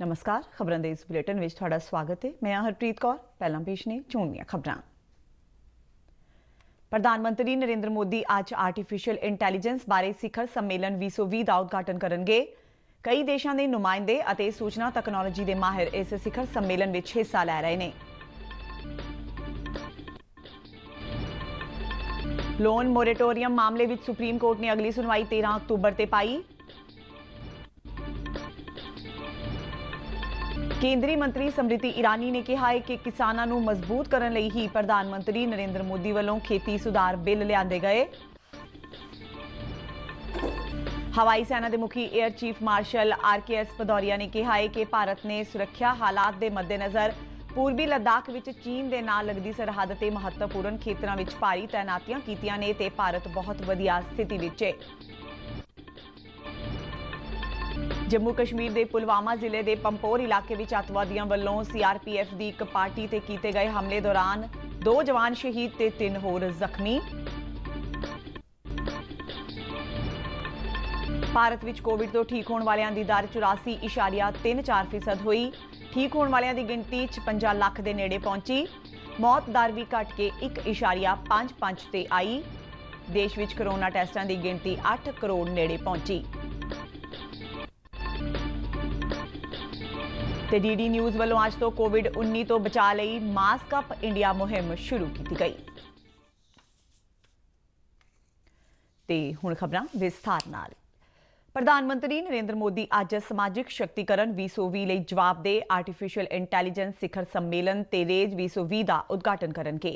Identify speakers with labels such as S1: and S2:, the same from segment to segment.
S1: नमस्कार, खबरों के इस बुलेटिन में तुहाडा स्वागत है। मैं हरप्रीत कौर। पहला पेश ने चोण दीआं खबरां। प्रधानमंत्री नरेंद्र मोदी अज आर्टिफिशियल इंटैलीजेंस बारे सिखर सम्मेलन 2020 का उद्घाटन करनगे। कई देशों के नुमाइंदे और सूचना तकनोलॉजी के माहिर इस सिखर सम्मेलन में हिस्सा लै रहे हैं। लोन मोरेटोरियम मामले में सुप्रीम कोर्ट ने अगली सुनवाई 13 अक्तूबर से पाई। केंद्रीय मंत्री समृति ईरानी ने कहा है कि किसानों को मजबूत करने लई ही प्रधानमंत्री नरेंद्र मोदी वालों खेती सुधार बिल लिआंदे गए। हवाई सेना के मुखी air chief marshal RKS Bhadauria ने कहा है कि भारत ने सुरक्षा हालात के मद्देनजर पूर्वी लद्दाख में चीन के नाल लगदी सरहद ते महत्वपूर्ण खेतरों में भारी तैनातियां कीतियां ने ते भारत बहुत वधिया स्थिति विच है। जम्मू कश्मीर के पुलवामा जिले के पंपोर इलाके में अतवादियों वालों CRPF की एक पार्टी ते कीते गए हमले दौरान 2 जवान शहीद ते 3 होर जख्मी। भारत में कोविड तो ठीक होने वालों की दर 84.34% हुई। ठीक होने वालों की गिनती 56 लाख के नेड़े पहुंची। मौत दर भी घट के 1.55 ते आई। देश में कोरोना टेस्टां की गिनती 8 करोड़ नेड़े पहुंची। DD न्यूज़ वालों अज तो कोविड-19 तो बचाव लई मास्क अप इंडिया मुहिम शुरू की गई। ते हुण खबरां विस्तार नाल। प्रधानमंत्री नरेंद्र मोदी अज समाजिक शक्तिकरण 2020 लई जवाबदेह आर्टिफिशियल इंटैलीजेंस शिखर सम्मेलन ते रेज 2020 का उद्घाटन करनगे।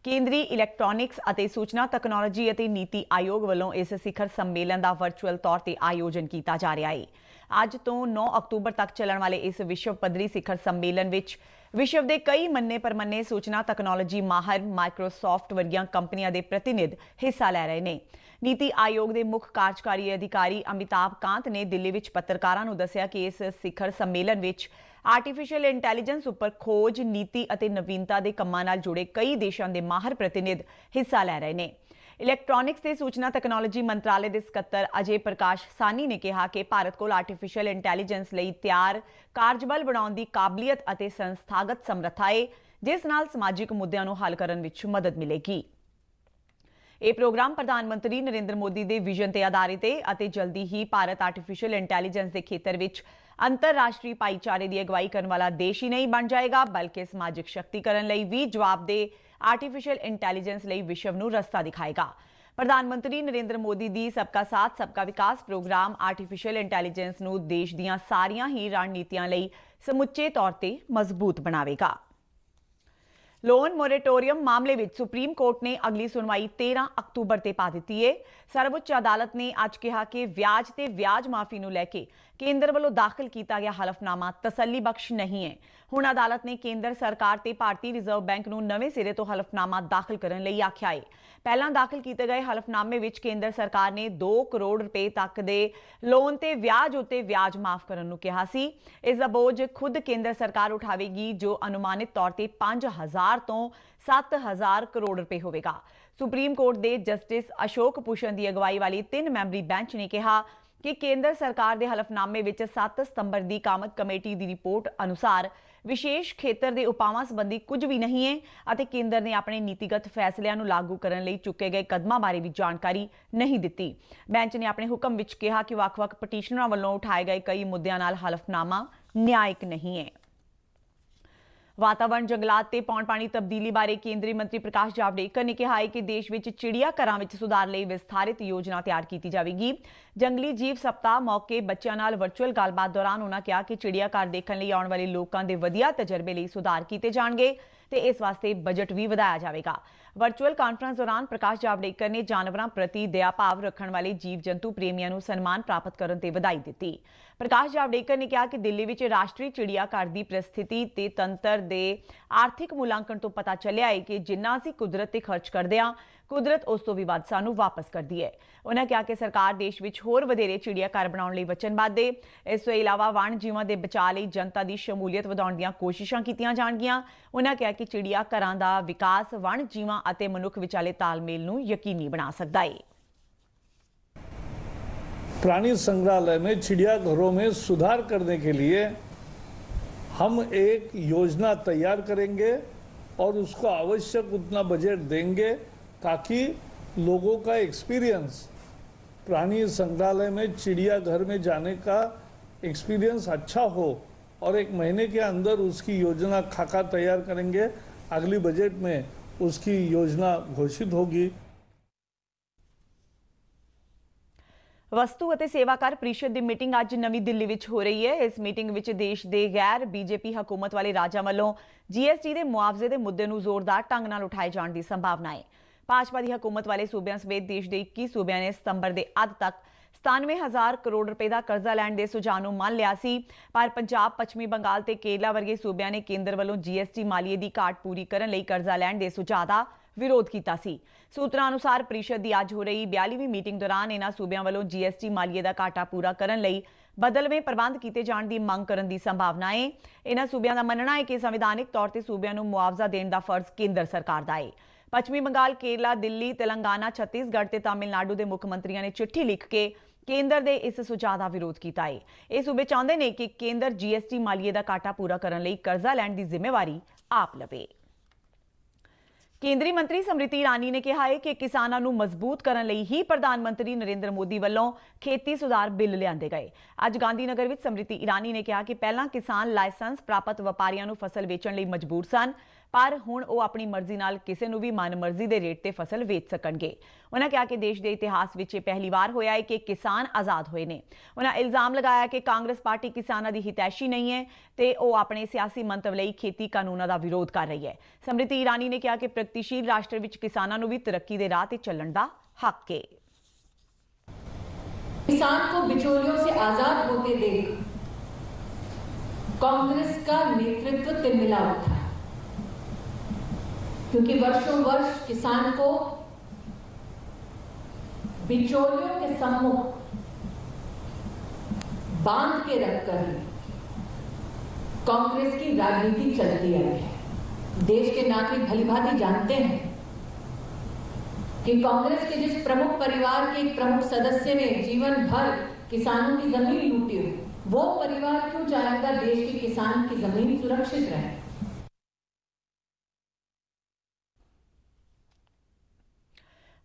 S1: केंद्रीय इलैक्ट्रॉनिक्स और सूचना तकनोलॉजी और नीति आयोग वालों इस शिखर सम्मेलन का वर्चुअल तौर पर आयोजन किया जा रहा है। अज तो 9 अक्तूबर तक चलने वाले इस विश्व पद्धरी शिखर सम्मेलन विच विश्व के कई मन्ने परमन्ने सूचना तकनोलॉजी माहिर माइक्रोसॉफ्ट वर्गियां कंपनियां के प्रतिनिधि हिस्सा लै रहे हैं। नीति आयोग के मुख्य कार्यकारी अधिकारी अमिताभ कांत ने दिल्ली विच पत्रकारां नूं दस्सिया कि इस शिखर सम्मेलन विच आर्टिफिशियल इंटैलीजेंस उपर खोज नीति और नवीनता के कामां नाल जुड़े कई देशों के माहिर प्रतिनिधि हिस्सा लै रहे हैं। इलैक्ट्रॉनिक्स ते सूचना तकनोलॉजी मंत्रालय के सकत्तर अजय प्रकाश सानी ने कहा कि भारत को आर्टिफिशियल इंटैलीजेंस लई तैयार कारजबल बनाउण दी काबलियत और संस्थागत समर्था है, जिस नाल समाजिक मुद्दों को हल करने विच मदद मिलेगी। यह प्रोग्राम प्रधानमंत्री नरेंद्र मोदी के विजन ते आधारित है और जल्दी ही भारत आर्टिफिशियल इंटैलीजेंस के खेतर विच अंतरराष्ट्रीय भाईचारे की अगवाई करने वाला देश ही नहीं बन जाएगा, बल्कि समाजिक शक्तिकरण लई भी जवाबदेह आर्टिफिशियल इंटैलीजेंस लई विश्व नूं रस्ता दिखाएगा। प्रधानमंत्री नरेंद्र मोदी दी सबका साथ सबका विकास प्रोग्राम आर्टिफिशियल इंटैलीजेंस नूं देश दीआं सारियां ही रणनीतियां लई समुचे तौर ते मजबूत बनावेगा। लोन मोरेटोरियम मामले में सुप्रीम कोर्ट ने अगली सुनवाई 13 अक्तूबर से पा दी है। सर्वोच्च अदालत ने अज कहा कि ब्याज ते ब्याज माफी नूं लैके केंद्र वालों दाखिल किया गया हलफनामा तसल्ली बख्श नहीं है। हुण अदालत ने केंद्र सरकार ते भारतीय रिजर्व बैंक नूं नवे सिरे तो हलफनामा दाखिल करने लई आख्या है। पहला दाखिल किए गए हलफनामे विच केंद्र सरकार ने 2 करोड़ रुपए तक के लोन ते ब्याज उत्ते ब्याज माफ करने नूं कहा सी। इसका बोझ खुद केंद्र सरकार उठावेगी, जो अनुमानित तौर पर 5,000 तो 7,000 करोड़ रुपए होगा। सुप्रीम कोर्ट के जस्टिस अशोक भूषण की अगवाई वाली 3 मैंबरी बेंच ने कहा कि केंद्र सरकार के हलफनामे विच 7 सितंबर की कामत कमेटी की रिपोर्ट अनुसार विशेष खेतर के उपावां संबंधी कुछ भी नहीं है और केंद्र ने अपने नीतिगत फैसलों को लागू करने लई चुके गए कदमों बारे भी जानकारी नहीं दी। बेंच ने अपने हुक्म विच कहा कि वख-वख पटिशनरां वालों उठाए गए कई मुद्दों नाल हलफनामा न्यायिक नहीं है। वातावरण जंगलात ते पौण पानी तब्दीली बारे केंद्रीय मंत्री प्रकाश जावड़ेकर ने कहा है कि देश में चिड़ियाघरां विच सुधार लई विस्तारित योजना तैयार की जाएगी। जंगली जीव सप्ताह मौके बच्चों नाल वर्चुअल गलबात दौरान उन्होंने कहा कि चिड़ियाघर देखने लई आउण वाले लोगों के वधिया तजर्बे लई सुधार किए जाएंगे ते इस वास्ते बजट भी वधाया जाएगा। वर्चुअल कॉन्फ्रेंस दौरान प्रकाश जावड़ेकर ने जानवरों प्रति दया भाव रखने वाले जीव जंतु प्रेमियों को सम्मान प्राप्त करने ते बधाई दी। प्रकाश जावड़ेकर ने कहा कि दिल्ली में राष्ट्रीय चिड़ियाघर की परिस्थिति ते तंत्र के आर्थिक मूल्यांकन तो पता चलिया है कि जिन्ना असीं कुदरत ते खर्च करते हैं, कुदरत उस तो भी वध सानू वापस करती है। उन्होंने कहा कि सरकार देश में होर वधेरे चिड़ियाघर बनाने लई वचनबद्ध है। इस तो इलावा वण जीवां दे बचाव लई जनता की शमूलीयत वधाउण दीआं कोशिशां कीतीआं जाणगीआं। उन्होंने कहा कि चिड़ियाघरां दा विकास वण जीवां अते मनुख विचाले तालमेल नूं यकीनी बना सकदा है।
S2: प्राणी संग्रहालय में चिड़ियाघरों में सुधार करने के लिए हम एक योजना तैयार करेंगे और उसको आवश्यक उतना बजट देंगे ताकि लोगों का एक्सपीरियंस प्राणी संग्रहालय में, चिड़ियाघर में जाने का एक्सपीरियंस अच्छा हो और 1 महीने के अंदर उसकी योजना खाका तैयार करेंगे। अगली बजट में उसकी योजना घोषित होगी।
S1: ਵਸਤੂ ਅਤੇ ਸੇਵਾ ਕਰ ਪ੍ਰੀਸ਼ਦ ਦੀ ਮੀਟਿੰਗ ਅੱਜ ਨਵੀਂ ਦਿੱਲੀ ਵਿੱਚ ਹੋ ਰਹੀ ਹੈ। ਇਸ ਮੀਟਿੰਗ ਵਿੱਚ ਦੇਸ਼ ਦੇ ਗੈਰ ਬੀਜੇਪੀ ਹਕੂਮਤ ਵਾਲੇ ਰਾਜਾਂ ਵੱਲੋਂ ਜੀਐਸਟੀ ਦੇ ਮੁਆਵਜ਼ੇ ਦੇ ਮੁੱਦੇ ਨੂੰ ਜ਼ੋਰਦਾਰ ਢੰਗ ਨਾਲ ਉਠਾਏ ਜਾਣ ਦੀ ਸੰਭਾਵਨਾ ਹੈ। ਭਾਜਪਾ ਦੀ ਹਕੂਮਤ ਵਾਲੇ ਸੂਬਿਆਂ ਸਮੇਤ ਦੇਸ਼ ਦੇ 21 ਸੂਬਿਆਂ ਨੇ ਸਤੰਬਰ ਦੇ ਅੱਧ ਤੱਕ 97,000 ਕਰੋੜ ਰੁਪਏ ਦਾ ਕਰਜ਼ਾ ਲੈਣ ਦੇ ਸੁਝਾਅ ਨੂੰ ਮੰਨ ਲਿਆ ਸੀ, ਪਰ ਪੰਜਾਬ, ਪੱਛਮੀ ਬੰਗਾਲ ਤੇ ਕੇਰਲਾ ਵਰਗੇ ਸੂਬਿਆਂ ਨੇ ਕੇਂਦਰ ਵੱਲੋਂ ਜੀਐਸਟੀ ਮਾਲੀਏ ਦੀ ਘਾਟ ਪੂਰੀ ਕਰਨ ਲਈ ਕਰਜ਼ਾ ਲੈਣ ਦੇ ਸੁਝਾਅ ਦਾ ਵਿਰੋਧ ਕੀਤਾ ਸੀ। ਸੂਤਰਾਂ ਅਨੁਸਾਰ ਪ੍ਰੀਸ਼ਦ ਦੀ ਅੱਜ ਹੋ ਰਹੀ 42ਵੀਂ ਮੀਟਿੰਗ ਦੌਰਾਨ ਇਹਨਾਂ ਸੂਬਿਆਂ ਵੱਲੋਂ ਜੀਐਸਟੀ ਮਾਲੀਏ ਦਾ ਘਾਟਾ ਪੂਰਾ ਕਰਨ ਲਈ ਬਦਲਵੇਂ ਪ੍ਰਬੰਧ ਕੀਤੇ ਜਾਣ ਦੀ ਮੰਗ ਕਰਨ ਦੀ ਸੰਭਾਵਨਾ ਹੈ। ਇਹਨਾਂ ਸੂਬਿਆਂ ਦਾ ਮੰਨਣਾ ਹੈ ਕਿ ਸੰਵਿਧਾਨਿਕ ਤੌਰ ਤੇ ਸੂਬਿਆਂ ਨੂੰ ਮੁਆਵਜ਼ਾ ਦੇਣ ਦਾ ਫਰਜ਼ ਕੇਂਦਰ ਸਰਕਾਰ ਦਾ ਹੈ। ਪੱਛਮੀ ਬੰਗਾਲ, ਕੇਰਲਾ, ਦਿੱਲੀ, ਤੇਲੰਗਾਨਾ, ਛੱਤੀਸਗੜ੍ਹ ਤੇ ਤਾਮਿਲਨਾਡੂ ਦੇ ਮੁੱਖ ਮੰਤਰੀਆਂ ਨੇ ਚਿੱਠੀ ਲਿਖ ਕੇ ਕੇਂਦਰ ਦੇ ਇਸ ਸੁਝਾਅ ਦਾ ਵਿਰੋਧ ਕੀਤਾ ਹੈ। ਇਹ ਸੂਬੇ ਚਾਹੁੰਦੇ ਨੇ ਕਿ ਕੇਂਦਰ ਜੀਐਸਟੀ ਮਾਲੀਏ ਦਾ ਘਾਟਾ ਪੂਰਾ ਕਰਨ ਲਈ ਕਰਜ਼ਾ ਲੈਣ ਦੀ ਜ਼ਿੰਮੇਵਾਰੀ ਆਪ ਲਵੇ। ਕੇਂਦਰੀ ਮੰਤਰੀ ਸਮ੍ਰਿਤੀ ਇਰਾਨੀ ਨੇ ਕਿਹਾ ਹੈ ਕਿ ਕਿਸਾਨਾਂ ਨੂੰ ਮਜ਼ਬੂਤ ਕਰਨ ਲਈ ਹੀ ਪ੍ਰਧਾਨ ਮੰਤਰੀ ਨਰਿੰਦਰ ਮੋਦੀ ਵੱਲੋਂ ਖੇਤੀ ਸੁਧਾਰ ਬਿੱਲ ਲਿਆਂਦੇ ਗਏ। ਅੱਜ ਗਾਂਧੀਨਗਰ ਵਿੱਚ ਸਮ੍ਰਿਤੀ ਇਰਾਨੀ ਨੇ ਕਿਹਾ ਕਿ ਪਹਿਲਾਂ ਕਿਸਾਨ ਲਾਇਸੈਂਸ ਪ੍ਰਾਪਤ ਵਪਾਰੀਆਂ ਨੂੰ ਫਸਲ ਵੇਚਣ ਲਈ ਮਜਬੂਰ ਸਨ, ਪਰ ਹੁਣ ਉਹ ਆਪਣੀ ਮਰਜ਼ੀ ਨਾਲ ਕਿਸੇ ਨੂੰ ਵੀ ਮਨਮਰਜ਼ੀ ਦੇ ਰੇਟ ਤੇ ਫਸਲ ਵੇਚ ਸਕਣਗੇ। ਉਹਨਾਂ ਕਿਹਾ ਕਿ ਦੇਸ਼ ਦੇ ਇਤਿਹਾਸ ਵਿੱਚ ਇਹ ਪਹਿਲੀ ਵਾਰ ਹੋਇਆ ਹੈ ਕਿ ਕਿਸਾਨ ਆਜ਼ਾਦ ਹੋਏ ਨੇ। ਉਹਨਾਂ ਇਲਜ਼ਾਮ ਲਗਾਇਆ ਕਿ ਕਾਂਗਰਸ ਪਾਰਟੀ ਕਿਸਾਨਾਂ ਦੀ ਹਿਤੈਸ਼ੀ ਨਹੀਂ ਹੈ ਤੇ ਉਹ ਆਪਣੇ ਸਿਆਸੀ ਮੰਤਵ ਲਈ ਖੇਤੀ ਕਾਨੂੰਨਾਂ ਦਾ ਵਿਰੋਧ ਕਰ ਰਹੀ ਹੈ। ਸਮ੍ਰਿਤੀ ਇਰਾਨੀ ਨੇ ਕਿਹਾ ਕਿ ਪ੍ਰਗਤੀਸ਼ੀਲ ਰਾਸ਼ਟਰ ਵਿੱਚ ਕਿਸਾਨਾਂ ਨੂੰ ਵੀ ਤਰੱਕੀ ਦੇ ਰਾਹ ਤੇ ਚੱਲਣ ਦਾ ਹੱਕ ਹੈ।
S3: किसान को बिचौलियों से आजाद होते देख कांग्रेस का नेतृत्व तिलमिला उठा, क्योंकि वर्षों वर्ष किसान को बिचौलियों के सम्मुख बांध के रखकर कांग्रेस की राजनीति चलती आई है। देश के नागरिक भलीभांति जानते हैं कि कांग्रेस के जिस प्रमुख परिवार के एक प्रमुख सदस्य ने जीवन भर किसानों की जमीन लूटी हो, वो परिवार क्यों चाहेगा देश के किसान की जमीन सुरक्षित रहे।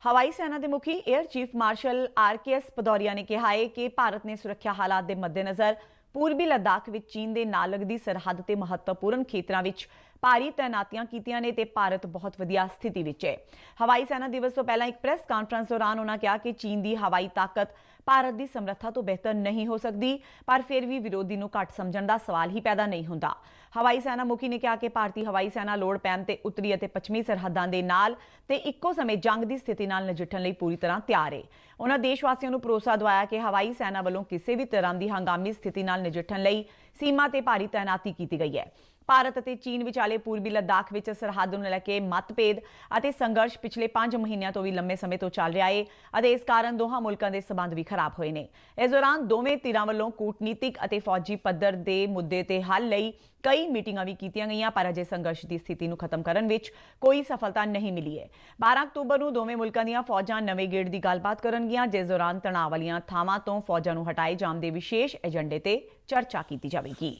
S1: ਹਵਾਈ ਸੈਨਾ ਦੇ ਮੁਖੀ 에ਅਰ ਚੀਫ ਮਾਰਸ਼ਲ ਆਰਕੇਐਸ ਭਦੌਰੀਆ ਨੇ ਕਿਹਾ ਹੈ ਕਿ ਭਾਰਤ ਨੇ ਸੁਰੱਖਿਆ ਹਾਲਾਤ ਦੇ ਮੱਦੇਨਜ਼ਰ ਪੂਰਬੀ ਲੱਦਾਖ ਵਿੱਚ ਚੀਨ ਦੇ ਨਾਲ ਲੱਗਦੀ ਸਰਹੱਦ ਤੇ ਮਹੱਤਵਪੂਰਨ ਖੇਤਰਾਂ ਵਿੱਚ ਭਾਰੀ ਤੈਨਾਤੀਆਂ ਕੀਤੀਆਂ ਨੇ ਤੇ ਭਾਰਤ ਬਹੁਤ ਵਧੀਆ ਸਥਿਤੀ ਵਿੱਚ ਹੈ। ਹਵਾਈ ਸੈਨਾ ਦਿਵਸ ਤੋਂ ਪਹਿਲਾਂ ਇੱਕ ਪ੍ਰੈਸ ਕਾਨਫਰੰਸ ਦੌਰਾਨ ਉਹਨਾਂ ਕਿਹਾ ਕਿ ਚੀਨ ਦੀ ਹਵਾਈ ਤਾਕਤ ਭਾਰਤ ਦੀ ਸਮਰੱਥਾ ਤੋਂ ਬਿਹਤਰ ਨਹੀਂ ਹੋ ਸਕਦੀ, ਪਰ ਫਿਰ ਵੀ ਵਿਰੋਧੀ ਨੂੰ ਘੱਟ ਸਮਝਣ ਦਾ ਸਵਾਲ ਹੀ ਪੈਦਾ ਨਹੀਂ ਹੁੰਦਾ। ਹਵਾਈ ਸੈਨਾ ਮੁਖੀ ਨੇ ਕਿਹਾ ਕਿ ਭਾਰਤੀ ਹਵਾਈ ਸੈਨਾ ਲੋੜ ਪੈਣ ਤੇ ਉੱਤਰੀ ਅਤੇ ਪੱਛਮੀ ਸਰਹੱਦਾਂ ਦੇ ਨਾਲ ਤੇ ਇੱਕੋ ਸਮੇਂ ਜੰਗ ਦੀ ਸਥਿਤੀ ਨਾਲ ਨਜਿੱਠਣ ਲਈ ਪੂਰੀ ਤਰ੍ਹਾਂ ਤਿਆਰ ਹੈ। ਉਹਨਾਂ ਦੇਸ਼ ਵਾਸੀਆਂ ਨੂੰ ਭਰੋਸਾ ਦਿਵਾਇਆ ਕਿ ਹਵਾਈ ਸੈਨਾ ਵੱਲੋਂ ਕਿਸੇ ਵੀ ਤਰ੍ਹਾਂ ਦੀ ਹੰਗਾਮੀ ਸਥਿਤੀ ਨਾਲ ਨਜਿੱਠਣ ਲਈ ਸੀਮਾ ਤੇ ਭਾਰੀ ਤੈਨਾਤੀ ਕੀਤੀ ਗਈ ਹੈ। ਭਾਰਤ ਅਤੇ ਚੀਨ ਵਿਚਾਲੇ ਪੂਰਬੀ ਲੱਦਾਖ ਵਿੱਚ ਸਰਹੱਦ ਨੂੰ ਲੈ ਕੇ ਮਤਭੇਦ ਅਤੇ ਸੰਘਰਸ਼ ਪਿਛਲੇ 5 ਮਹੀਨਿਆਂ ਤੋਂ ਵੀ ਲੰਮੇ ਸਮੇਂ ਤੋਂ ਚੱਲ ਰਿਹਾ ਹੈ ਅਤੇ ਇਸ ਕਾਰਨ ਦੋਹਾਂ ਮੁਲਕਾਂ ਦੇ ਸਬੰਧ ਵੀ ਖਰਾਬ ਹੋਏ ਨੇ। ਇਸ ਦੌਰਾਨ ਦੋਵੇਂ ਧਿਰਾਂ ਵੱਲੋਂ ਕੂਟਨੀਤਿਕ ਅਤੇ ਫੌਜੀ ਪੱਧਰ ਦੇ ਮੁੱਦੇ ਤੇ ਹੱਲ ਲਈ ਕਈ ਮੀਟਿੰਗਾਂ ਵੀ ਕੀਤੀਆਂ ਗਈਆਂ, ਪਰ ਅਜੇ ਸੰਘਰਸ਼ ਦੀ ਸਥਿਤੀ ਨੂੰ ਖਤਮ ਕਰਨ ਵਿੱਚ ਕੋਈ ਸਫਲਤਾ ਨਹੀਂ ਮਿਲੀ ਹੈ। 12 ਅਕਤੂਬਰ ਨੂੰ ਦੋਵੇਂ ਮੁਲਕਾਂ ਦੀਆਂ ਫੌਜਾਂ ਨਵੇਂ ਗੇੜ ਦੀ ਗੱਲਬਾਤ ਕਰਨਗੀਆਂ, ਜਿਸ ਦੌਰਾਨ ਤਣਾਅ ਵਾਲੀਆਂ ਥਾਵਾਂ ਤੋਂ ਫੌਜਾਂ ਨੂੰ ਹਟਾਏ ਜਾਣ ਦੇ ਵਿਸ਼ੇਸ਼ ਏਜੰਡੇ ਤੇ ਚਰਚਾ ਕੀਤੀ ਜਾਵੇਗੀ।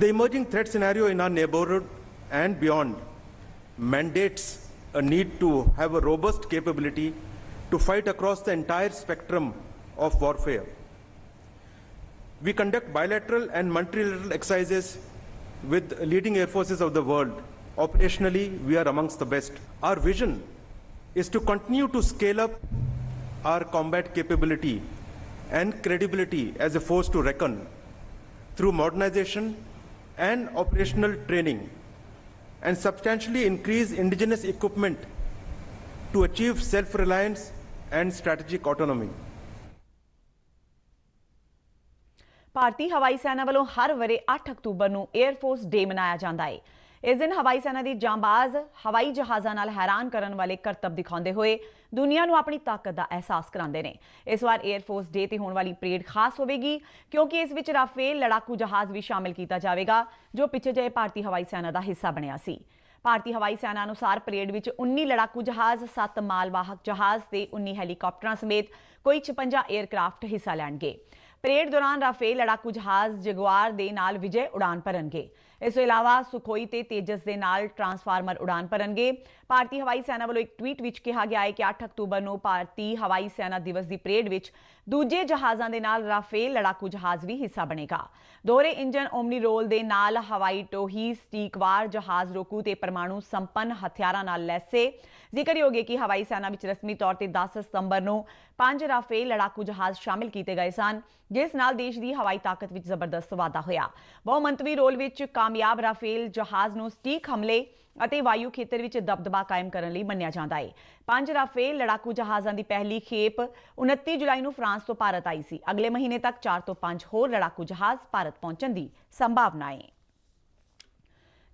S4: The emerging threat scenario in our neighborhood and beyond mandates a need to have a robust capability to fight across the entire spectrum of warfare. We conduct bilateral and multilateral exercises with leading air forces of the world. Operationally, we are amongst the best. Our vision is to continue to scale up our combat capability and credibility as a force to reckon through modernization and operational training, and substantially increase indigenous equipment to achieve self-reliance and strategic autonomy.
S1: ਭਾਰਤੀ ਹਵਾਈ ਸੈਨਾ ਵੱਲੋਂ ਹਰ ਵਰੇ 8 October ਨੂੰ air force ਡੇ ਮਨਾਇਆ ਜਾਂਦਾ ਹੈ। ਇਸ ਦਿਨ ਹਵਾਈ ਸੈਨਾ ਦੀ ਜਾਂਬਾਜ਼ ਹਵਾਈ ਜਹਾਜ਼ਾਂ ਨਾਲ ਹੈਰਾਨ ਕਰਨ ਵਾਲੇ ਕਰਤੱਵ ਦਿਖਾਉਂਦੇ ਹੋਏ ਦੁਨੀਆ ਨੂੰ ਆਪਣੀ ਤਾਕਤ ਦਾ ਅਹਿਸਾਸ ਕਰਾਉਂਦੇ ਨੇ। ਇਸ ਵਾਰ 에ਅਰ ਫੋਰਸ ਡੇ ਤੇ ਹੋਣ ਵਾਲੀ ਪਰੇਡ ਖਾਸ ਹੋਵੇਗੀ, ਕਿਉਂਕਿ ਇਸ ਵਿੱਚ ਰਾਫੇਲ ਲੜਾਕੂ ਜਹਾਜ਼ ਵੀ ਸ਼ਾਮਿਲ ਕੀਤਾ ਜਾਵੇਗਾ, ਜੋ ਪਿੱਛੇ ਜਿਹੇ ਭਾਰਤੀ ਹਵਾਈ ਸੈਨਾ ਦਾ ਹਿੱਸਾ ਬਣਿਆ ਸੀ। ਭਾਰਤੀ ਹਵਾਈ ਸੈਨਾ ਅਨੁਸਾਰ ਪਰੇਡ ਵਿੱਚ 19 ਲੜਾਕੂ ਜਹਾਜ਼, 7 ਮਾਲਵਾਹਕ ਜਹਾਜ਼ ਤੇ 19 ਹੈਲੀਕਾਪਟਰਾਂ ਸਮੇਤ ਕੋਈ 56 에ਅਰਕ੍ਰਾਫਟ ਹਿੱਸਾ ਲੈਣਗੇ। ਪਰੇਡ ਦੌਰਾਨ ਰਾਫੇਲ ਲੜਾਕੂ ਜਹਾਜ਼ ਜਗੁਆਰ ਦੇ ਨਾਲ ਵਿਜੇ ਉਡਾਨ ਭਰਨਗੇ। ਇਸ ਤੋਂ ਇਲਾਵਾ ਸੁਖੋਈ ਤੇ ਤੇਜਸ ਦੇ ਨਾਲ ਟਰਾਂਸਫਾਰਮਰ ਉਡਾਨ ਭਰਨਗੇ। ਭਾਰਤੀ ਹਵਾਈ ਸੈਨਾ ਵੱਲੋਂ ਇੱਕ ਟਵੀਟ ਵਿੱਚ ਕਿਹਾ ਗਿਆ ਹੈ ਕਿ 8 ਅਕਤੂਬਰ ਨੂੰ ਭਾਰਤੀ ਹਵਾਈ ਸੈਨਾ ਦਿਵਸ ਦੀ ਪਰੇਡ ਵਿੱਚ ਦੂਜੇ ਜਹਾਜ਼ਾਂ ਦੇ ਨਾਲ ਰਾਫੇਲ ਲੜਾਕੂ ਜਹਾਜ਼ ਵੀ ਹਿੱਸਾ ਬਣੇਗਾ। ਦੋਹਰੇ ਇੰਜਨ ਓਮਨੀ ਰੋਲ ਦੇ ਨਾਲ ਹਵਾਈ ਟੋਹੀ ਸਟੀਕਵਾਰ ਜਹਾਜ਼ ਰੋਕੂ ਤੇ ਪਰਮਾਣੂ ਸੰਪੰਨ ਹਥਿਆਰਾਂ ਨਾਲ ਲੈਸੇ। ਜ਼ਿਕਰਯੋਗ ਹੈ ਕਿ ਹਵਾਈ ਸੈਨਾ ਵਿੱਚ ਰਸਮੀ ਤੌਰ ਤੇ 10 ਸਤੰਬਰ ਨੂੰ 5 ਰਾਫੇਲ ਲੜਾਕੂ ਜਹਾਜ਼ ਸ਼ਾਮਿਲ ਕੀਤੇ ਗਏ ਸਨ, ਜਿਸ ਨਾਲ ਦੇਸ਼ ਦੀ ਹਵਾਈ ਤਾਕਤ ਵਿੱਚ ਜ਼ਬਰਦਸਤ ਵਾਧਾ ਹੋਇਆ। ਬਹੁਮੰਤਵੀ ਰੋਲ ਵਿੱਚ ਕਾਮਯਾਬ ਰਾਫੇਲ ਜਹਾਜ਼ ਨੂੰ ਸਟੀਕ ਹਮਲੇ ਅਤੇ ਵਾਯੂ ਖੇਤਰ ਵਿੱਚ ਦਬਦਬਾ ਕਾਇਮ ਕਰਨ ਲਈ ਮੰਨਿਆ ਜਾਂਦਾ ਹੈ। 5 ਰਾਫੇਲ ਲੜਾਕੂ ਜਹਾਜ਼ਾਂ ਦੀ ਪਹਿਲੀ ਖੇਪ 29 ਜੁਲਾਈ ਨੂੰ ਫਰਾਂਸ ਤੋਂ ਭਾਰਤ ਆਈ ਸੀ। ਅਗਲੇ ਮਹੀਨੇ ਤੱਕ 4 ਤੋਂ 5 ਹੋਰ ਲੜਾਕੂ ਜਹਾਜ਼ ਭਾਰਤ ਪਹੁੰਚਣ ਦੀ ਸੰਭਾਵਨਾ ਹੈ।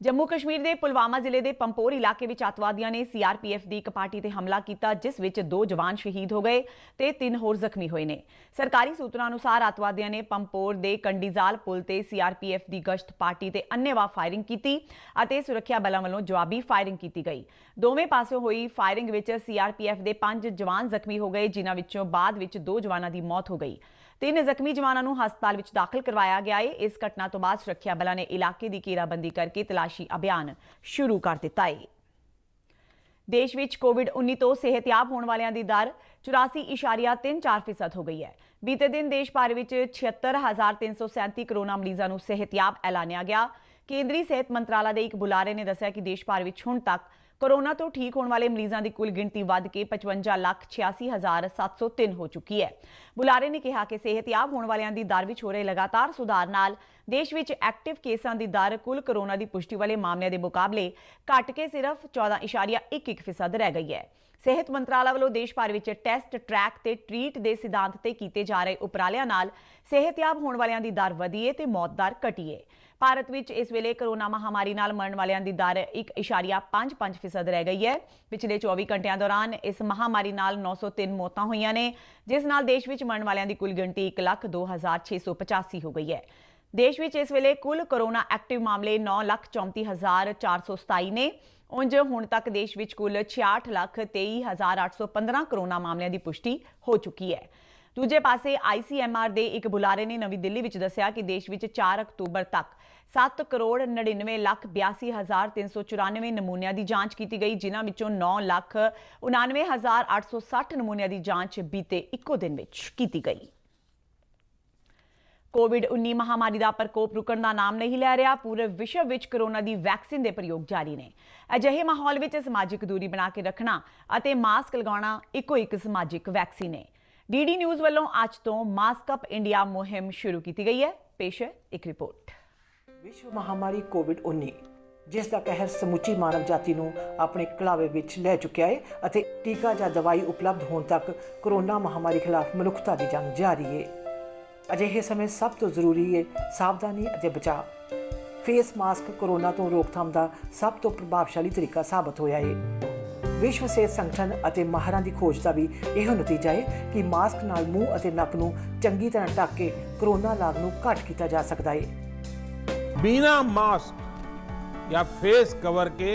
S1: ਜੰਮੂ ਕਸ਼ਮੀਰ ਦੇ ਪੁਲਵਾਮਾ ਜ਼ਿਲ੍ਹੇ ਦੇ ਪੰਪੋਰ ਇਲਾਕੇ ਵਿੱਚ ਅੱਤਵਾਦੀਆਂ ਨੇ ਸੀਆਰਪੀਐਫ ਦੀ ਇੱਕ ਪਾਰਟੀ ਤੇ ਹਮਲਾ ਕੀਤਾ, ਜਿਸ ਵਿੱਚ 2 ਜਵਾਨ ਸ਼ਹੀਦ ਹੋ ਗਏ ਤੇ 3 ਹੋਰ ਜ਼ਖਮੀ ਹੋਏ ਨੇ। ਸਰਕਾਰੀ ਸੂਤਰਾਂ ਅਨੁਸਾਰ ਅੱਤਵਾਦੀਆਂ ਨੇ ਪੰਪੋਰ ਦੇ ਕੰਡੀਜ਼ਾਲ ਪੁਲ ਤੇ ਸੀਆਰਪੀਐਫ ਦੀ ਗਸ਼ਤ ਪਾਰਟੀ ਤੇ ਅੰਨ੍ਹੇਵਾਹ ਫਾਇਰਿੰਗ ਕੀਤੀ ਅਤੇ ਸੁਰੱਖਿਆ ਬਲਾਂ ਵੱਲੋਂ ਜਵਾਬੀ ਫਾਇਰਿੰਗ ਕੀਤੀ ਗਈ। ਦੋਵੇਂ ਪਾਸਿਓਂ ਹੋਈ ਫਾਇਰਿੰਗ ਵਿੱਚ ਸੀਆਰਪੀਐਫ ਦੇ 5 ਜਵਾਨ ਜ਼ਖਮੀ ਹੋ ਗਏ, ਜਿਨ੍ਹਾਂ ਵਿੱਚੋਂ ਬਾਅਦ ਵਿੱਚ 2 ਜਵਾਨਾਂ ਦੀ ਮੌਤ ਹੋ ਗਈ। 3 ਜ਼ਖਮੀ ਜਵਾਨਾਂ ਨੂੰ ਹਸਪਤਾਲ ਵਿੱਚ ਦਾਖਲ ਕਰਵਾਇਆ ਗਿਆ ਹੈ। ਇਸ ਘਟਨਾ ਤੋਂ ਬਾਅਦ ਸੁਰੱਖਿਆ ਬਲਾਂ ਨੇ ਇਲਾਕੇ ਦੀ ਘੇਰਾਬੰਦੀ ਕਰਕੇ ਤਲਾਸ਼ੀ ਅਭਿਆਨ ਸ਼ੁਰੂ ਕਰ ਦਿੱਤਾ ਹੈ। ਦੇਸ਼ ਵਿੱਚ ਕੋਵਿਡ-19 ਤੋਂ ਸਿਹਤਯਾਬ ਹੋਣ ਵਾਲਿਆਂ ਦੀ ਦਰ 84.34% ਹੋ ਗਈ ਹੈ। ਬੀਤੇ ਦਿਨ ਦੇਸ਼ ਭਰ ਵਿੱਚ 76,337 ਕਰੋਨਾ ਮਰੀਜ਼ਾਂ ਨੂੰ ਸਿਹਤਯਾਬ ਐਲਾਨਿਆ ਗਿਆ। ਕੇਂਦਰੀ ਸਿਹਤ ਮੰਤਰਾਲਾ ਦੇ ਇੱਕ ਬੁਲਾਰੇ ਨੇ ਦੱਸਿਆ ਕਿ ਦੇਸ਼ ਭਰ ਵਿੱਚ ਹੁਣ ਤੱਕ ਕੋਰੋਨਾ ਤੋਂ ਠੀਕ ਹੋਣ ਵਾਲੇ ਮਰੀਜ਼ਾਂ ਦੀ ਕੁੱਲ ਗਿਣਤੀ ਵੱਧ ਕੇ 55,86,703 ਹੋ ਚੁੱਕੀ ਹੈ। ਬੁਲਾਰੇ ਨੇ ਕਿਹਾ ਕਿ ਸਿਹਤਯਾਬ ਹੋਣ ਵਾਲਿਆਂ ਦੀ ਦਰ ਵਿੱਚ ਹੋ ਰਹੇ ਲਗਾਤਾਰ ਸੁਧਾਰ ਨਾਲ ਦੇਸ਼ ਵਿੱਚ ਐਕਟਿਵ ਕੇਸਾਂ ਦੀ ਦਰ ਕੁੱਲ ਕੋਰੋਨਾ ਦੀ ਪੁਸ਼ਟੀ ਵਾਲੇ ਮਾਮਲਿਆਂ ਦੇ ਮੁਕਾਬਲੇ ਘਟ ਕੇ ਸਿਰਫ 14.11% ਰਹਿ ਗਈ ਹੈ। ਸਿਹਤ ਮੰਤਰਾਲਾ ਵੱਲੋਂ ਦੇਸ਼ ਭਰ ਵਿੱਚ ਟੈਸਟ, ਟਰੈਕ ਤੇ ਟ੍ਰੀਟ ਦੇ ਸਿਧਾਂਤ ਤੇ ਕੀਤੇ ਜਾ ਰਹੇ ਉਪਰਾਲਿਆਂ ਨਾਲ ਸਿਹਤਯਾਬ ਹੋਣ ਵਾਲਿਆਂ ਦੀ ਦਰ ਵਧੀ ਹੈ ਤੇ ਮੌਤ ਦਰ ਘਟੀ ਹੈ। ਭਾਰਤ ਵਿੱਚ ਇਸ ਵੇਲੇ ਕੋਰੋਨਾ ਮਹਾਮਾਰੀ ਨਾਲ ਮਰਨ ਵਾਲਿਆਂ ਦੀ ਦਰ 1.55% ਰਹਿ ਗਈ ਹੈ। ਪਿਛਲੇ 24 ਘੰਟਿਆਂ ਦੌਰਾਨ ਇਸ ਮਹਾਮਾਰੀ ਨਾਲ 903 ਮੌਤਾਂ ਹੋਈਆਂ ਨੇ, ਜਿਸ ਨਾਲ ਦੇਸ਼ ਵਿੱਚ ਮਰਨ ਵਾਲਿਆਂ ਦੀ ਕੁੱਲ ਗਿਣਤੀ 1,02,685 ਹੋ ਗਈ ਹੈ। ਦੇਸ਼ ਵਿੱਚ ਇਸ ਵੇਲੇ ਕੁੱਲ ਕੋਰੋਨਾ ਐਕਟਿਵ ਮਾਮਲੇ 9,34,427 ਨੇ। ਉਂਝ ਹੁਣ ਤੱਕ ਦੇਸ਼ ਵਿੱਚ ਕੁੱਲ 66,23,815 ਕੋਰੋਨਾ ਮਾਮਲਿਆਂ ਦੀ ਪੁਸ਼ਟੀ ਹੋ ਚੁੱਕੀ ਹੈ। ਦੂਜੇ ਪਾਸੇ ICMR ਦੇ ਇੱਕ ਬੁਲਾਰੇ ਨੇ ਨਵੀਂ ਦਿੱਲੀ ਵਿੱਚ ਦੱਸਿਆ ਕਿ ਦੇਸ਼ ਵਿੱਚ 4 ਅਕਤੂਬਰ ਤੱਕ 7,99,82,394 ਨਮੂਨਿਆਂ ਦੀ ਜਾਂਚ ਕੀਤੀ ਗਈ, ਜਿਨ੍ਹਾਂ ਵਿੱਚੋਂ 9,99,860 ਨਮੂਨਿਆਂ ਦੀ ਜਾਂਚ ਬੀਤੇ ਇੱਕੋ ਦਿਨ ਵਿੱਚ ਕੀਤੀ ਗਈ। ਕੋਵਿਡ-19 ਮਹਾਮਾਰੀ ਦਾ ਪ੍ਰਕੋਪ ਰੁਕਣ ਦਾ ਨਾਮ ਨਹੀਂ ਲੈ ਰਿਹਾ। ਪੂਰੇ ਵਿਸ਼ਵ ਵਿੱਚ ਕੋਰੋਨਾ ਦੀ ਵੈਕਸੀਨ ਦੇ ਪ੍ਰਯੋਗ ਜਾਰੀ ਨੇ। ਅਜਿਹੇ ਮਾਹੌਲ ਵਿੱਚ ਸਮਾਜਿਕ ਦੂਰੀ ਬਣਾ ਕੇ ਰੱਖਣਾ ਅਤੇ ਮਾਸਕ ਲਗਾਉਣਾ ਇੱਕੋ ਇੱਕ ਸਮਾਜਿਕ ਵੈਕਸੀਨ ਹੈ। ਡੀਡੀ ਨਿਊਜ਼ ਵੱਲੋਂ ਅੱਜ ਤੋਂ ਮਾਸਕ ਅਪ ਇੰਡੀਆ ਮੁਹਿੰਮ ਸ਼ੁਰੂ ਕੀਤੀ ਗਈ ਹੈ। ਪੇਸ਼ ਹੈ ਇੱਕ ਰਿਪੋਰਟ।
S5: ਵਿਸ਼ਵ ਮਹਾਮਾਰੀ ਕੋਵਿਡ-19 ਜਿਸ ਦਾ ਕਹਿਰ ਸਮੁੱਚੀ ਮਾਨਵ ਜਾਤੀ ਨੂੰ ਆਪਣੇ ਕਲਾਵੇ ਵਿੱਚ ਲੈ ਚੁੱਕਿਆ ਹੈ ਅਤੇ ਟੀਕਾ ਜਾਂ ਦਵਾਈ ਉਪਲਬਧ ਹੋਣ ਤੱਕ ਕੋਰੋਨਾ ਮਹਾਮਾਰੀ ਖਿਲਾਫ ਮਨੁੱਖਤਾ ਦੀ ਜੰਗ ਜਾਰੀ ਹੈ। ਅਜਿਹੇ ਸਮੇਂ ਸਭ ਤੋਂ ਜ਼ਰੂਰੀ ਹੈ ਸਾਵਧਾਨੀ ਅਤੇ ਬਚਾਅ। ਫੇਸ ਮਾਸਕ ਕੋਰੋਨਾ ਤੋਂ ਰੋਕਥਾਮ ਦਾ ਸਭ ਤੋਂ ਪ੍ਰਭਾਵਸ਼ਾਲੀ ਤਰੀਕਾ ਸਾਬਤ ਹੋਇਆ ਹੈ। ਵਿਸ਼ਵ ਸਿਹਤ ਸੰਗਠਨ ਅਤੇ ਮਾਹਰਾਂ ਦੀ ਖੋਜ ਦਾ ਵੀ ਇਹੋ ਨਤੀਜਾ ਹੈ ਕਿ ਮਾਸਕ ਨਾਲ ਮੂੰਹ ਅਤੇ ਨੱਕ ਨੂੰ ਚੰਗੀ ਤਰ੍ਹਾਂ ਢੱਕ ਕੇ ਕੋਰੋਨਾ ਲਾਗ ਨੂੰ ਘੱਟ ਕੀਤਾ ਜਾ ਸਕਦਾ ਹੈ।
S6: बिना मास्क या फेस कवर के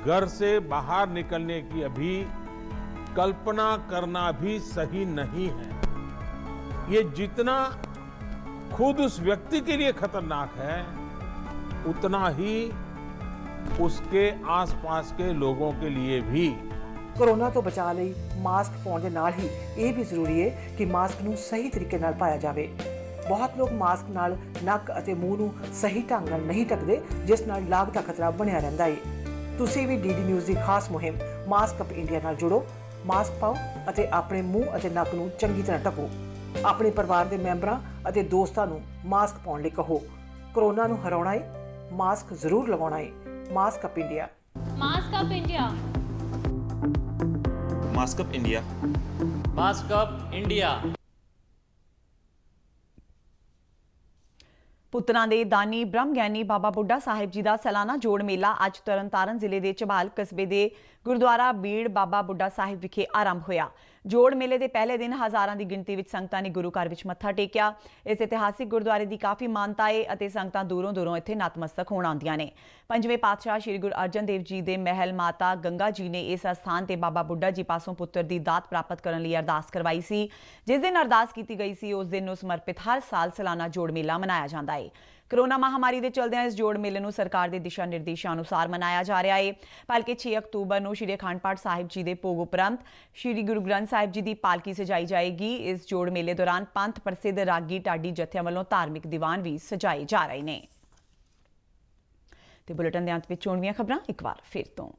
S6: घर से बाहर निकलने की अभी कल्पना करना भी सही नहीं है। ये जितना खुद उस व्यक्ति के लिए खतरनाक है, उतना ही उसके आसपास के लोगों के लिए भी।
S5: ਕੋਰੋਨਾ ਤੋਂ ਬਚਾਅ ਲਈ ਮਾਸਕ ਪਾਉਣ ਦੇ ਨਾਲ ਹੀ ਇਹ ਵੀ ਜ਼ਰੂਰੀ ਹੈ ਕਿ ਮਾਸਕ ਨੂੰ ਸਹੀ ਤਰੀਕੇ ਨਾਲ ਪਾਇਆ ਜਾਵੇ। ਬਹੁਤ ਲੋਕ ਮਾਸਕ ਨਾਲ ਨੱਕ ਅਤੇ ਮੂੰਹ ਨੂੰ ਸਹੀ ਢੰਗ ਨਾਲ ਨਹੀਂ ਢੱਕਦੇ, ਜਿਸ ਨਾਲ ਲਾਗ ਦਾ ਖਤਰਾ ਬਣਿਆ ਰਹਿੰਦਾ ਹੈ। ਤੁਸੀਂ ਵੀ ਡੀਡੀ ਨਿਊਜ਼ ਦੀ ਖਾਸ ਮੁਹਿੰਮ ਮਾਸਕ ਅਪ ਇੰਡੀਆ ਨਾਲ ਜੁੜੋ। ਮਾਸਕ ਪਾਓ ਅਤੇ ਆਪਣੇ ਮੂੰਹ ਅਤੇ ਨੱਕ ਨੂੰ ਚੰਗੀ ਤਰ੍ਹਾਂ ਢੱਕੋ। ਆਪਣੇ ਪਰਿਵਾਰ ਦੇ ਮੈਂਬਰਾਂ ਅਤੇ ਦੋਸਤਾਂ ਨੂੰ ਮਾਸਕ ਪਾਉਣ ਲਈ ਕਹੋ। ਕੋਰੋਨਾ ਨੂੰ ਹਰਾਉਣਾ ਹੈ, ਮਾਸਕ ਜ਼ਰੂਰ ਲਗਾਉਣਾ ਹੈ। Mask up India.
S7: Mask up India.
S8: Mask up India.
S7: Mask up India.
S1: ਪੁੱਤਰਾਂ ਦੇ ਦਾਨੀ ਬ੍ਰਹਮ ਗਿਆਨੀ ਬਾਬਾ ਬੁੱਢਾ ਸਾਹਿਬ ਜੀ ਦਾ ਸਾਲਾਨਾ ਜੋੜ ਮੇਲਾ ਅੱਜ ਤਰਨਤਾਰਨ ਜ਼ਿਲ੍ਹੇ ਦੇ ਝਬਾਲ ਕਸਬੇ ਦੇ ਗੁਰਦੁਆਰਾ ਬੀੜ ਬਾਬਾ ਬੁੱਢਾ ਸਾਹਿਬ ਵਿਖੇ ਆਰੰਭ ਹੋਇਆ। ਜੋੜ ਮੇਲੇ ਦੇ ਪਹਿਲੇ ਦਿਨ ਹਜ਼ਾਰਾਂ ਦੀ ਗਿਣਤੀ ਵਿੱਚ ਸੰਗਤਾਂ ਨੇ ਗੁਰੂ ਘਰ ਵਿੱਚ ਮੱਥਾ ਟੇਕਿਆ। ਇਸ ਇਤਿਹਾਸਿਕ ਗੁਰਦੁਆਰੇ ਦੀ ਕਾਫੀ ਮਾਨਤਾ ਹੈ ਅਤੇ ਸੰਗਤਾਂ ਦੂਰੋਂ ਇੱਥੇ ਨਤਮਸਤਕ ਹੋਣ ਆਉਂਦੀਆਂ ਨੇ। ਪੰਜਵੇਂ ਪਾਤਸ਼ਾਹ ਸ੍ਰੀ ਗੁਰੂ ਅਰਜਨ ਦੇਵ ਜੀ ਦੇ ਮਹਿਲ ਮਾਤਾ ਗੰਗਾ ਜੀ ਨੇ ਇਸ ਅਸਥਾਨ ਤੇ ਬਾਬਾ ਬੁੱਢਾ ਜੀ ਪਾਸੋਂ ਪੁੱਤਰ ਦੀ ਦਾਤ ਪ੍ਰਾਪਤ ਕਰਨ ਲਈ ਅਰਦਾਸ ਕਰਵਾਈ ਸੀ। ਜਿਸ ਦਿਨ ਅਰਦਾਸ ਕੀਤੀ ਗਈ ਸੀ ਉਸ ਦਿਨ ਨੂੰ ਸਮਰਪਿਤ ਹਰ ਸਾਲ ਸਾਲਾਨਾ ਜੋੜ ਮੇਲਾ ਮਨਾਇਆ ਜਾਂਦਾ ਹੈ। ਕੋਰੋਨਾ ਮਹਾਮਾਰੀ ਦੇ ਚਲਦਿਆਂ ਇਸ ਜੋੜ ਮੇਲੇ ਨੂੰ ਸਰਕਾਰ ਦੇ ਦਿਸ਼ਾ ਨਿਰਦੇਸ਼ਾਂ ਅਨੁਸਾਰ ਮਨਾਇਆ ਜਾ ਰਿਹਾ ਹੈ। ਭਲਕੇ 6 ਅਕਤੂਬਰ ਨੂੰ ਸ਼੍ਰੀ ਅਖੰਡ ਪਾਠ ਸਾਹਿਬ ਜੀ ਦੇ ਭੋਗ ਉਪਰੰਤ ਸ਼੍ਰੀ ਗੁਰੂ ਗ੍ਰੰਥ ਸਾਹਿਬ ਜੀ ਦੀ ਪਾਲਕੀ ਸਜਾਈ ਜਾਏਗੀ। ਇਸ ਜੋੜ ਮੇਲੇ ਦੌਰਾਨ ਪੰਥ ਪ੍ਰਸਿੱਧ ਰਾਗੀ ਢਾਡੀ ਜਥਿਆਂ ਵੱਲੋਂ ਧਾਰਮਿਕ ਦੀਵਾਨ ਵੀ ਸਜਾਏ ਜਾ ਰਹੇ ਨੇ। ਤੇ ਬੁਲੇਟਿਨ ਦੇ ਅੰਤ ਵਿੱਚ ਚੋਣਵੀਆਂ ਖਬਰਾਂ ਇੱਕ ਵਾਰ ਫਿਰ ਤੋਂ।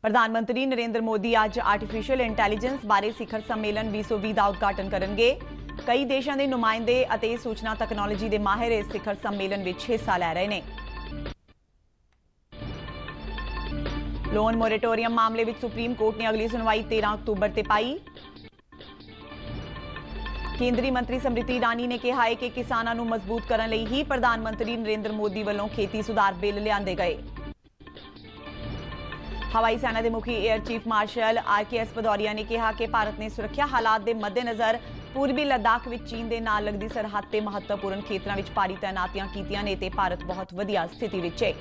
S1: ਪ੍ਰਧਾਨ ਮੰਤਰੀ ਨਰਿੰਦਰ ਮੋਦੀ ਅੱਜ ਆਰਟੀਫੀਸ਼ੀਅਲ ਇੰਟੈਲੀਜੈਂਸ ਬਾਰੇ ਸਿਖਰ ਸੰਮੇਲਨ 2020 ਦਾ ਉਦਘਾਟਨ ਕਰਨਗੇ। ਕਈ ਦੇਸ਼ਾਂ ਦੇ ਨੁਮਾਇੰਦੇ ਅਤੇ ਸੂਚਨਾ ਤਕਨਾਲੋਜੀ ਦੇ ਮਾਹਿਰ ਇਸ ਸਿਖਰ ਸੰਮੇਲਨ ਵਿੱਚ ਹਿੱਸਾ ਲੈ ਰਹੇ ਨੇ। ਲੋਨ ਮੋਰੇਟੋਰੀਅਮ ਮਾਮਲੇ ਵਿੱਚ ਸੁਪਰੀਮ ਕੋਰਟ ਨੇ ਅਗਲੀ ਸੁਣਵਾਈ 13 ਅਕਤੂਬਰ ਤੇ ਪਾਈ। ਕੇਂਦਰੀ ਮੰਤਰੀ ਸਮ੍ਰਿਤੀ ਇਰਾਨੀ ਨੇ ਕਿਹਾ ਹੈ ਕਿ ਕਿਸਾਨਾਂ ਨੂੰ ਮਜ਼ਬੂਤ ਕਰਨ ਲਈ ਹੀ ਪ੍ਰਧਾਨ ਮੰਤਰੀ ਨਰਿੰਦਰ ਮੋਦੀ ਵੱਲੋਂ ਖੇਤੀ ਸੁਧਾਰ ਬਿੱਲ ਲਿਆਂਦੇ ਗਏ। ਹਵਾਈ ਸੈਨਾ ਦੇ ਮੁਖੀ air chief marshal RKS Bhadauria ਨੇ ਕਿਹਾ ਕਿ ਭਾਰਤ ਨੇ ਸੁਰੱਖਿਆ ਹਾਲਾਤ ਦੇ ਮੱਦੇਨਜ਼ਰ ਪੂਰਬੀ ਲੱਦਾਖ ਵਿੱਚ ਚੀਨ ਦੇ ਨਾਲ ਲੱਗਦੀ ਸਰਹੱਦ ਤੇ ਮਹੱਤਵਪੂਰਨ ਖੇਤਰਾਂ ਵਿੱਚ ਭਾਰੀ ਤਾਇਨਾਤੀਆਂ ਕੀਤੀਆਂ ਨੇ ਤੇ ਭਾਰਤ ਬਹੁਤ ਵਧੀਆ ਸਥਿਤੀ ਵਿੱਚ ਹੈ।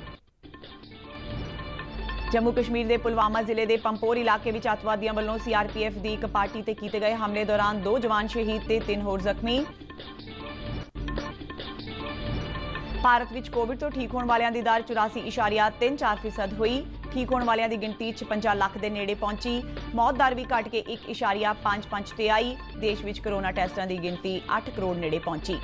S1: ਜੰਮੂ ਕਸ਼ਮੀਰ ਦੇ ਪੁਲਵਾਮਾ ਜ਼ਿਲ੍ਹੇ ਦੇ ਪੰਪੋਰ ਇਲਾਕੇ ਵਿੱਚ ਅੱਤਵਾਦੀਆਂ ਵੱਲੋਂ CRPF ਦੀ ਇੱਕ ਪਾਰਟੀ ਤੇ ਕੀਤੇ ਗਏ ਹਮਲੇ ਦੌਰਾਨ 2 ਜਵਾਨ ਸ਼ਹੀਦ ਤੇ 3 ਹੋਰ ਜ਼ਖਮੀ। ਭਾਰਤ ਵਿੱਚ ਕੋਵਿਡ ਤੋਂ ਠੀਕ ਹੋਣ ਵਾਲਿਆਂ ਦੀ ਦਰ 84.34% ਹੋਈ। ਠੀਕ ਹੋਣ ਵਾਲਿਆਂ ਦੀ ਗਿਣਤੀ 56 ਲੱਖ ਦੇ ਨੇੜੇ ਪਹੁੰਚੀ। ਮੌਤ ਦਰ ਵੀ ਘਟ ਕੇ 1.55 ਤੇ ਆਈ। ਦੇਸ਼ ਵਿੱਚ ਕੋਰੋਨਾ ਟੈਸਟਾਂ ਦੀ ਗਿਣਤੀ 8 ਕਰੋੜ ਨੇੜੇ ਪਹੁੰਚੀ।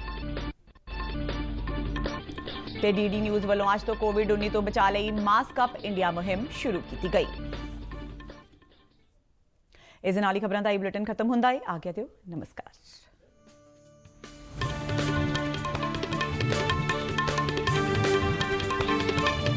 S1: ਤੇ DD ਨਿਊਜ਼ ਵੱਲੋਂ ਅੱਜ ਤੋਂ ਕੋਵਿਡ-19 ਤੋਂ ਬਚਾਅ ਲਈ ਮਾਸਕ ਅਪ ਇੰਡੀਆ ਮੁਹਿੰਮ ਸ਼ੁਰੂ ਕੀਤੀ ਗਈ। ਇਸ ਦੇ ਨਾਲ ਹੀ ਖਬਰਾਂ ਦਾ ਇਹ ਬੁਲੇਟਿਨ ਖਤਮ ਹੁੰਦਾ ਹੈ। ਆਗਿਆ ਦਿਓ, ਨਮਸਕਾਰ।